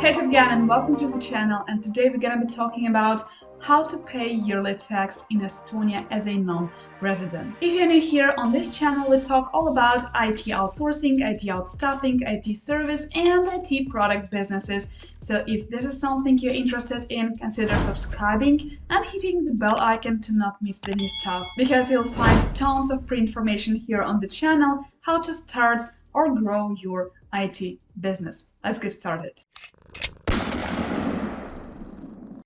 Hey again and welcome to the channel, and today we're gonna be talking about how to pay yearly tax in Estonia as a non-resident. If you're new here on this channel, we talk all about IT outsourcing, IT outstaffing, IT service and IT product businesses. So if this is something you're interested in, consider subscribing and hitting the bell icon to not miss the new stuff, because you'll find tons of free information here on the channel how to start or grow your IT business. Let's get started.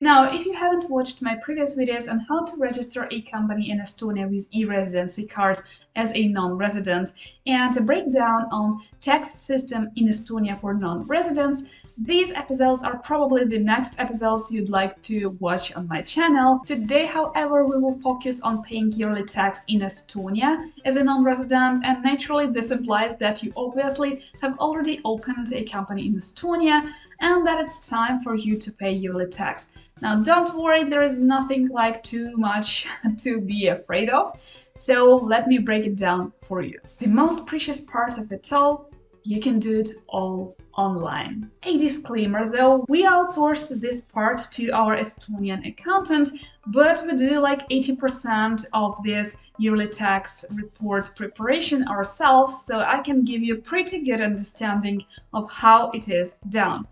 Now, if you haven't watched my previous videos on how to register a company in Estonia with e-residency card as a non-resident and a breakdown on tax system in Estonia for non-residents, these episodes are probably the next episodes you'd like to watch on my channel. Today, however, we will focus on paying yearly tax in Estonia as a non-resident, and naturally this implies that you obviously have already opened a company in Estonia and that it's time for you to pay yearly tax. Now, don't worry, there is nothing like too much to be afraid of, so let me break it down for you. The most precious part of it all, you can do it all online. A disclaimer though, we outsourced this part to our Estonian accountant, but we do like 80% of this yearly tax report preparation ourselves, so I can give you a pretty good understanding of how it is done.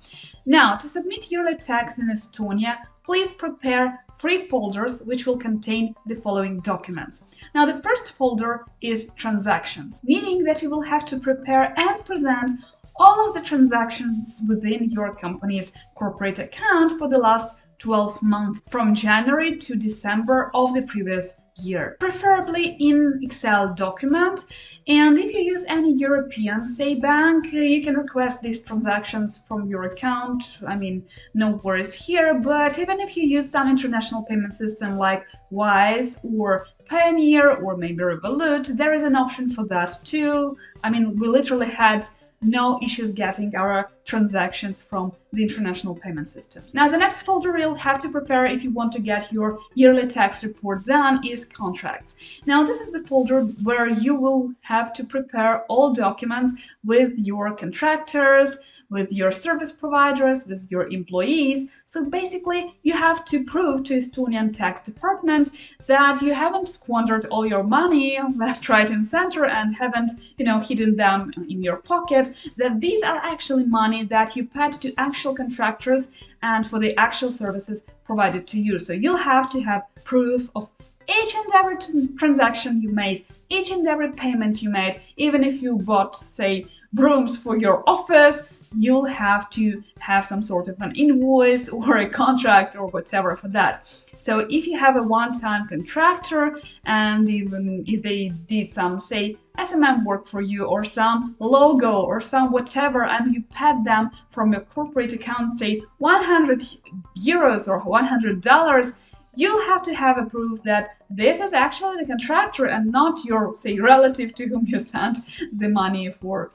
Now, to submit yearly tax in Estonia, please prepare 3 folders which will contain the following documents. Now, the first folder is transactions, meaning that you will have to prepare and present all of the transactions within your company's corporate account for the last 12 months from January to December of the previous year, preferably in Excel document. And if you use any European, say, bank, you can request these transactions from your account. I mean, no worries here, but even if you use some international payment system like Wise or Pioneer or maybe Revolut, there is an option for that too. I mean, we literally had no issues getting our transactions from the international payment systems. Now, the next folder you'll have to prepare if you want to get your yearly tax report done is contracts. Now, this is the folder where you will have to prepare all documents with your contractors, with your service providers, with your employees. So basically, you have to prove to Estonian tax department that you haven't squandered all your money left, right, and center and haven't, hidden them in your pocket, that these are actually money that you paid to actual contractors and for the actual services provided to you. So you'll have to have proof of each and every transaction you made, each and every payment you made. Even if you bought, say, brooms for your office, you'll have to have some sort of an invoice or a contract or whatever for that. So if you have a one-time contractor and even if they did some, say, SMM work for you or some logo or some whatever, and you paid them from your corporate account, say 100 euros or $100, you'll have to have a proof that this is actually the contractor and not your, say, relative to whom you sent the money for,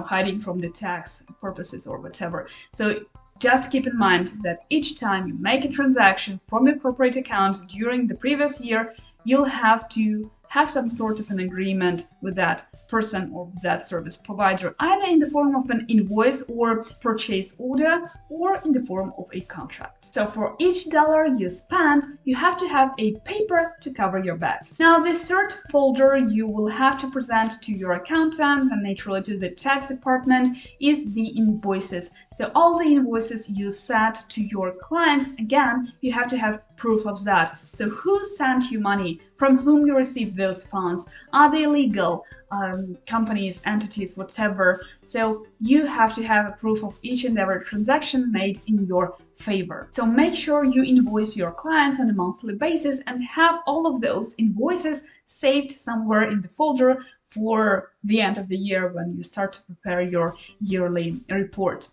hiding from the tax purposes or whatever. So just keep in mind that each time you make a transaction from your corporate account during the previous year, you'll have to have some sort of an agreement with that person or that service provider, either in the form of an invoice or purchase order or in the form of a contract. So for each dollar you spend, you have to have a paper to cover your back. Now, the third folder you will have to present to your accountant and naturally to the tax department is the invoices. So all the invoices you sent to your clients, again, you have to have proof of that. So who sent you money? From whom you received those funds? Are they legal? Companies, entities, whatever. So you have to have a proof of each and every transaction made in your favor. So make sure you invoice your clients on a monthly basis and have all of those invoices saved somewhere in the folder for the end of the year when you start to prepare your yearly report.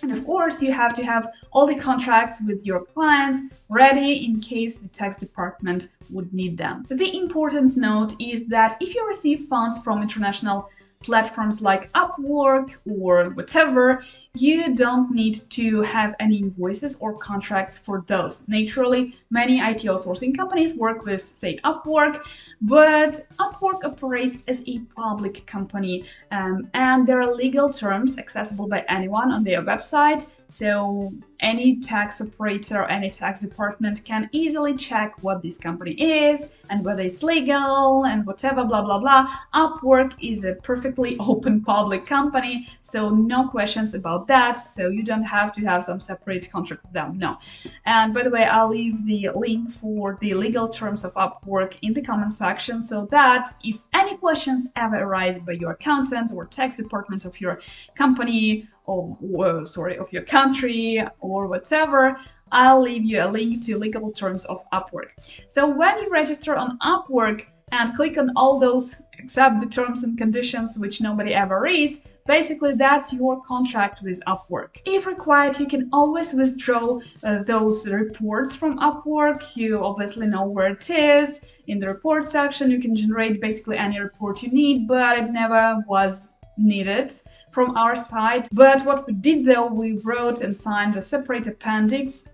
And of course, you have to have all the contracts with your clients ready in case the tax department would need them. The important note is that if you receive funds from international platforms like Upwork or whatever, you don't need to have any invoices or contracts for those. Naturally, many IT outsourcing companies work with, say, Upwork, but Upwork operates as a public company, and there are legal terms accessible by anyone on their website. So any tax operator, any tax department can easily check what this company is and whether it's legal and whatever, blah, blah, blah. Upwork is a perfectly open public company, so no questions about that. So you don't have to have some separate contract with them, no. And by the way, I'll leave the link for the legal terms of Upwork in the comment section, so that if any questions ever arise by your accountant or tax department of your company, of your country or whatever, I'll leave you a link to legal terms of Upwork. So when you register on Upwork and click on all those accept the terms and conditions which nobody ever reads, basically that's your contract with Upwork. If required, you can always withdraw those reports from Upwork. You obviously know where it is. In the report section, you can generate basically any report you need, but it never was needed from our side. But what we did though, we wrote and signed a separate appendix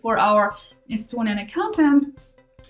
for our Estonian accountant,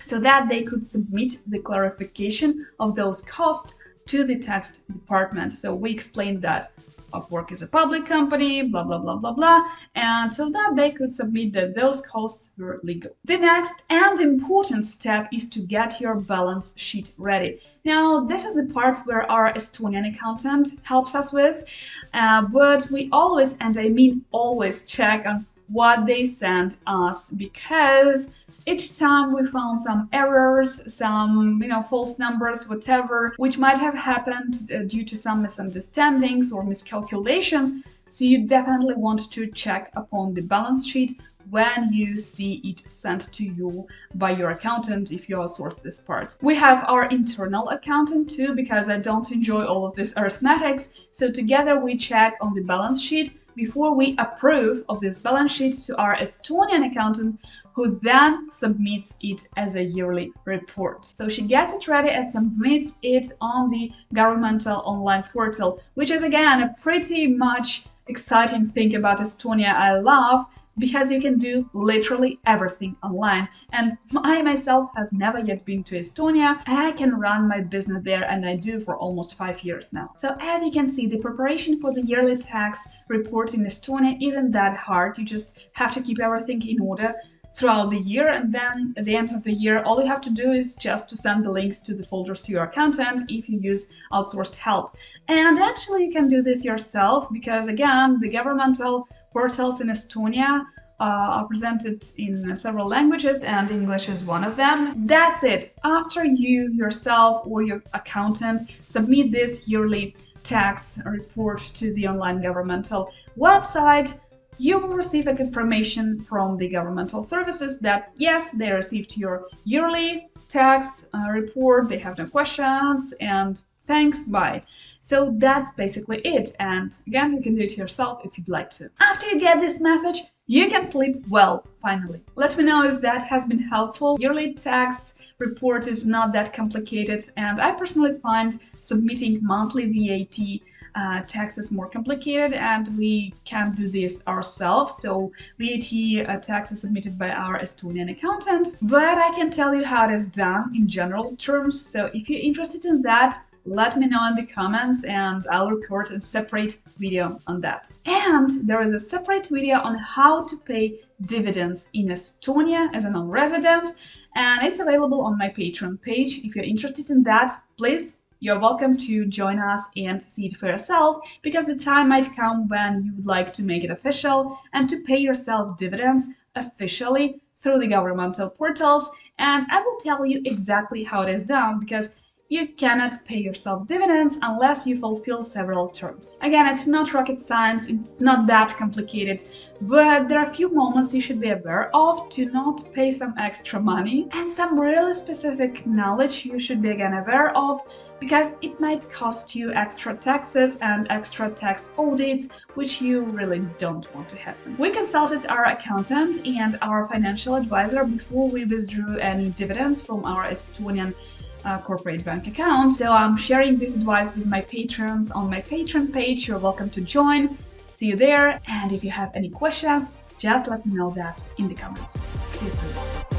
so that they could submit the clarification of those costs to the tax department. So we explained that Upwork is a public company, blah, blah, blah, blah, blah, and so that they could submit that those costs were legal. The next and important step is to get your balance sheet ready. Now, this is the part where our Estonian accountant helps us with, but we always, and I mean always, check on what they send us, because each time we found some errors, some false numbers, whatever, which might have happened due to some misunderstandings or miscalculations. So you definitely want to check upon the balance sheet when you see it sent to you by your accountant if you outsource this part. We have our internal accountant too, because I don't enjoy all of this arithmetics. So together we check on the balance sheet before we approve of this balance sheet to our Estonian accountant, who then submits it as a yearly report. So she gets it ready and submits it on the governmental online portal, which is again a pretty much exciting thing about Estonia I love, because you can do literally everything online. And I myself have never yet been to Estonia, and I can run my business there, and I do for almost 5 years now. So as you can see, the preparation for the yearly tax report in Estonia isn't that hard. You just have to keep everything in order throughout the year, and then at the end of the year, all you have to do is just to send the links to the folders to your accountant if you use outsourced help. And actually you can do this yourself, because again, the governmental portals in Estonia are presented in several languages, and English is one of them. That's it. After you yourself or your accountant submit this yearly tax report to the online governmental website, you will receive a confirmation from the governmental services that yes, they received your yearly tax report, they have no questions, and thanks, bye. So that's basically it. And again, you can do it yourself if you'd like to. After you get this message, you can sleep well, finally. Let me know if that has been helpful. Yearly tax report is not that complicated, and I personally find submitting monthly VAT taxes more complicated, and we can't do this ourselves. So VAT tax is submitted by our Estonian accountant, but I can tell you how it is done in general terms. So if you're interested in that, let me know in the comments and I'll record a separate video on that. And there is a separate video on how to pay dividends in Estonia as a non-resident, and it's available on my Patreon page. If you're interested in that, please, you're welcome to join us and see it for yourself, because the time might come when you would like to make it official and to pay yourself dividends officially through the governmental portals. And I will tell you exactly how it is done, because you cannot pay yourself dividends unless you fulfill several terms. Again, it's not rocket science, it's not that complicated, but there are a few moments you should be aware of to not pay some extra money, and some really specific knowledge you should be again aware of, because it might cost you extra taxes and extra tax audits, which you really don't want to happen. We consulted our accountant and our financial advisor before we withdrew any dividends from our Estonian corporate bank account. So I'm sharing this advice with my patrons on my Patreon page. You're welcome to join. See you there. And if you have any questions, just let me know that in the comments. See you soon.